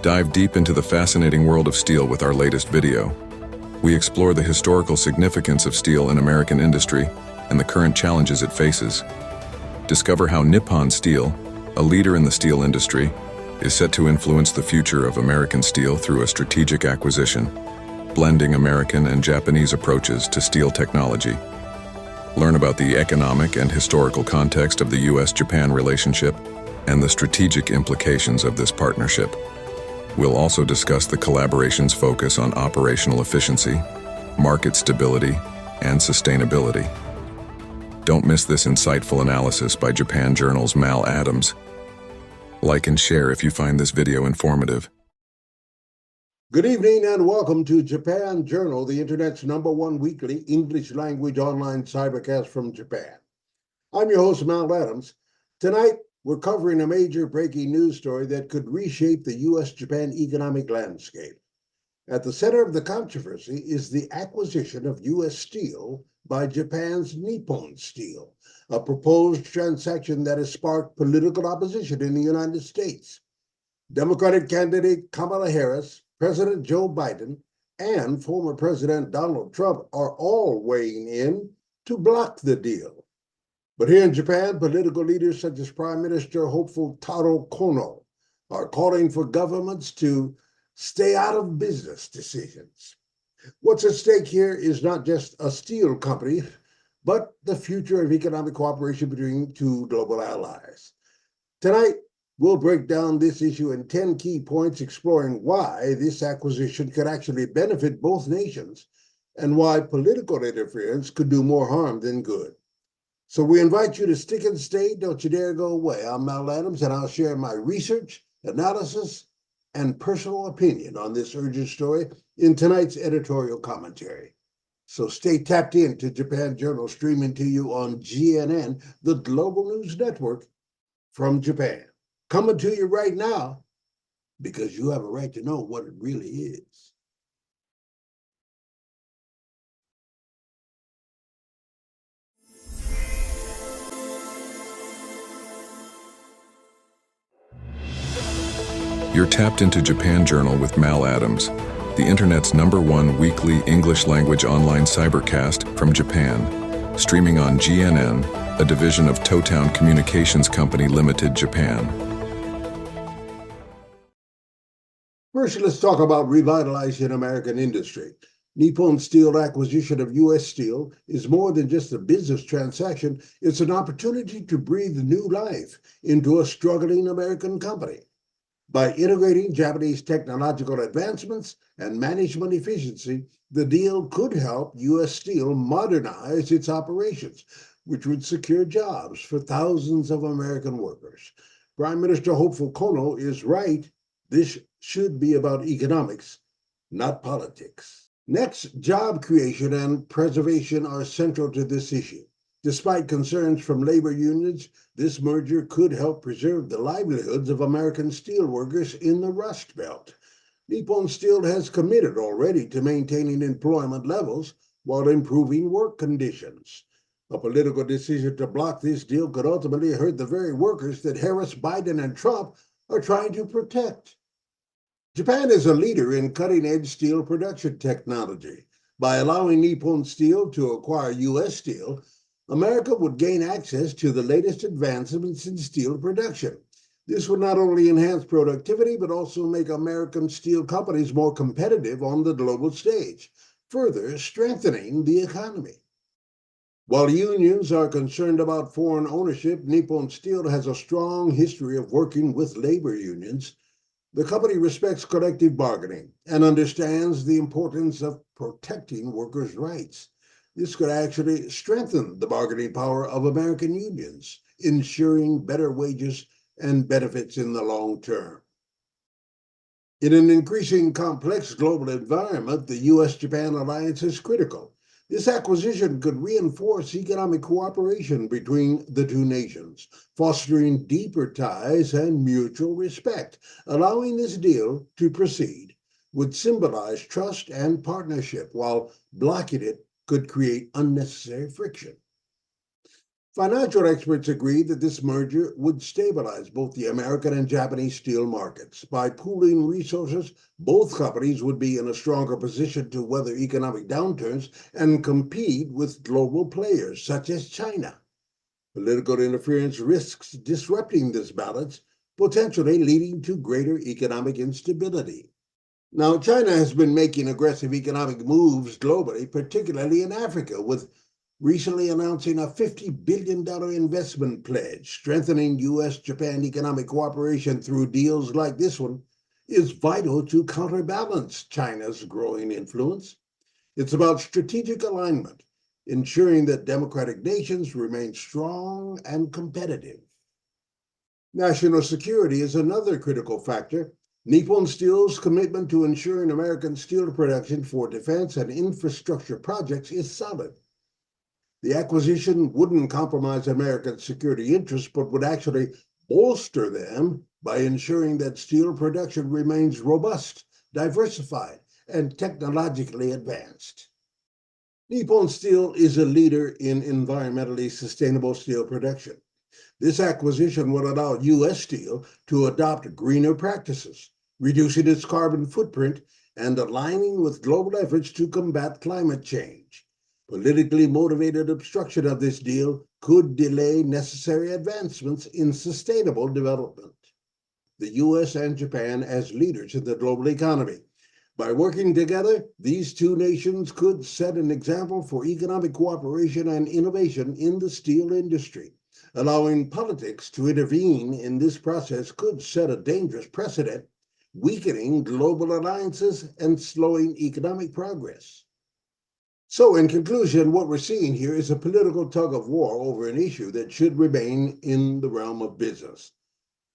Dive deep into the fascinating world of steel with our latest video. We explore the historical significance of steel in American industry and the current challenges it faces. Discover how Nippon Steel, a leader in the steel industry, is set to influence the future of American steel through a strategic acquisition, blending American and Japanese approaches to steel technology. Learn about the economic and historical context of the U.S. Japan relationship and the strategic implications of this partnership. We'll also discuss the collaboration's focus on operational efficiency, market stability, and sustainability. Don't miss this insightful analysis by Japan Journal's Mal Adams. Like and share if you find this video informative. Good evening and welcome to Japan Journal, the internet's #1 weekly English language online cybercast from Japan. I'm your host, Mal Adams. Tonight, we're covering a major breaking news story that could reshape the U.S.-Japan economic landscape. At the center of the controversy is the acquisition of U.S. Steel by Japan's Nippon Steel, a proposed transaction that has sparked political opposition in the United States. Democratic candidate Kamala Harris, President Joe Biden, and former President Donald Trump are all weighing in to block the deal. But here in Japan, political leaders such as Prime Minister hopeful Taro Kono are calling for governments to stay out of business decisions. What's at stake here is not just a steel company, but the future of economic cooperation between two global allies. Tonight, we'll break down this issue in 10 key points, exploring why this acquisition could actually benefit both nations and why political interference could do more harm than good. So we invite you to stick and stay. Don't you dare go away. I'm Mal Adams, and I'll share my research, analysis, and personal opinion on this urgent story in tonight's editorial commentary. So stay tapped in to Japan Journal, streaming to you on GNN, the Global News Network from Japan. Coming to you right now, because you have a right to know what it really is. You're tapped into Japan Journal with Mal Adams, the internet's #1 weekly English language online cybercast from Japan, streaming on GNN, a division of Totown Communications Company Limited, Japan. First, let's talk about revitalizing American industry. Nippon Steel acquisition of U.S. Steel is more than just a business transaction. It's an opportunity to breathe new life into a struggling American company. By integrating Japanese technological advancements and management efficiency, the deal could help U.S. Steel modernize its operations, which would secure jobs for thousands of American workers. Prime Minister hopeful Kono is right. This should be about economics, not politics. Next, job creation and preservation are central to this issue. Despite concerns from labor unions, this merger could help preserve the livelihoods of American steelworkers in the Rust Belt. Nippon Steel has committed already to maintaining employment levels while improving work conditions. A political decision to block this deal could ultimately hurt the very workers that Harris, Biden, and Trump are trying to protect. Japan is a leader in cutting-edge steel production technology. By allowing Nippon Steel to acquire U.S. Steel, America would gain access to the latest advancements in steel production. This would not only enhance productivity, but also make American steel companies more competitive on the global stage, further strengthening the economy. While unions are concerned about foreign ownership, Nippon Steel has a strong history of working with labor unions. The company respects collective bargaining and understands the importance of protecting workers' rights. This could actually strengthen the bargaining power of American unions, ensuring better wages and benefits in the long term. In an increasing complex global environment, the U.S.-Japan alliance is critical. This acquisition could reinforce economic cooperation between the two nations, fostering deeper ties and mutual respect. Allowing this deal to proceed would symbolize trust and partnership, while blocking it could create unnecessary friction. Financial experts agree that this merger would stabilize both the American and Japanese steel markets. By pooling resources, both companies would be in a stronger position to weather economic downturns and compete with global players such as China. Political interference risks disrupting this balance, potentially leading to greater economic instability. Now, China has been making aggressive economic moves globally, particularly in Africa, with recently announcing a $50 billion investment pledge. Strengthening U.S. Japan economic cooperation through deals like this one is vital to counterbalance China's growing influence. It's about strategic alignment, ensuring that democratic nations remain strong and competitive. National security is another critical factor. Nippon Steel's commitment to ensuring American steel production for defense and infrastructure projects is solid. The acquisition wouldn't compromise American security interests, but would actually bolster them by ensuring that steel production remains robust, diversified, and technologically advanced. Nippon Steel is a leader in environmentally sustainable steel production. This acquisition will allow U.S. Steel to adopt greener practices, reducing its carbon footprint and aligning with global efforts to combat climate change. Politically motivated obstruction of this deal could delay necessary advancements in sustainable development. The U.S. and Japan as leaders in the global economy. By working together, these two nations could set an example for economic cooperation and innovation in the steel industry. Allowing politics to intervene in this process could set a dangerous precedent, weakening global alliances and slowing economic progress. So, in conclusion, what we're seeing here is a political tug of war over an issue that should remain in the realm of business.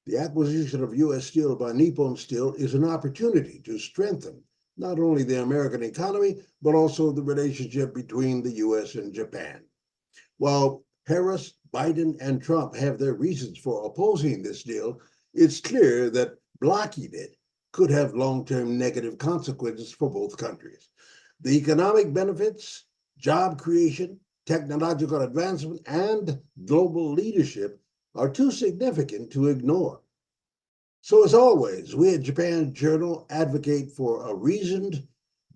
The acquisition of U.S. Steel by Nippon Steel is an opportunity to strengthen not only the American economy, but also the relationship between the U.S. and Japan. While Harris, Biden, and Trump have their reasons for opposing this deal, it's clear that blocking it could have long-term negative consequences for both countries. The economic benefits, job creation, technological advancement, and global leadership are too significant to ignore. So as always, we at Japan Journal advocate for a reasoned,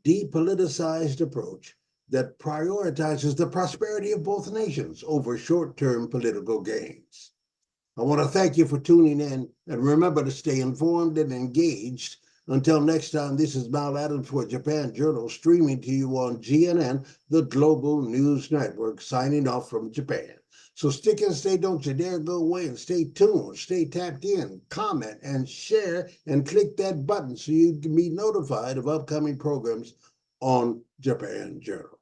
depoliticized approach that prioritizes the prosperity of both nations over short-term political gains. I want to thank you for tuning in, and remember to stay informed and engaged. Until next time, this is Mal Adams for Japan Journal, streaming to you on GNN, the Global News Network, signing off from Japan. So stick and stay, don't you dare go away, and stay tuned, stay tapped in, comment and share, and click that button so you can be notified of upcoming programs on Japan Journal.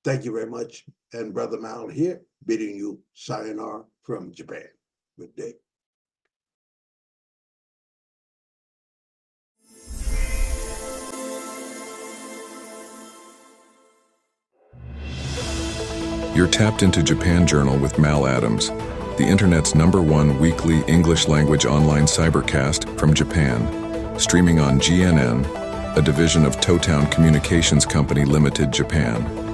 Thank you very much, and Brother Mal here, bidding you sayonara from Japan. Good day. You're tapped into Japan Journal with Mal Adams, the internet's #1 weekly English-language online cybercast from Japan, streaming on GNN, a division of Totown Communications Company Limited, Japan.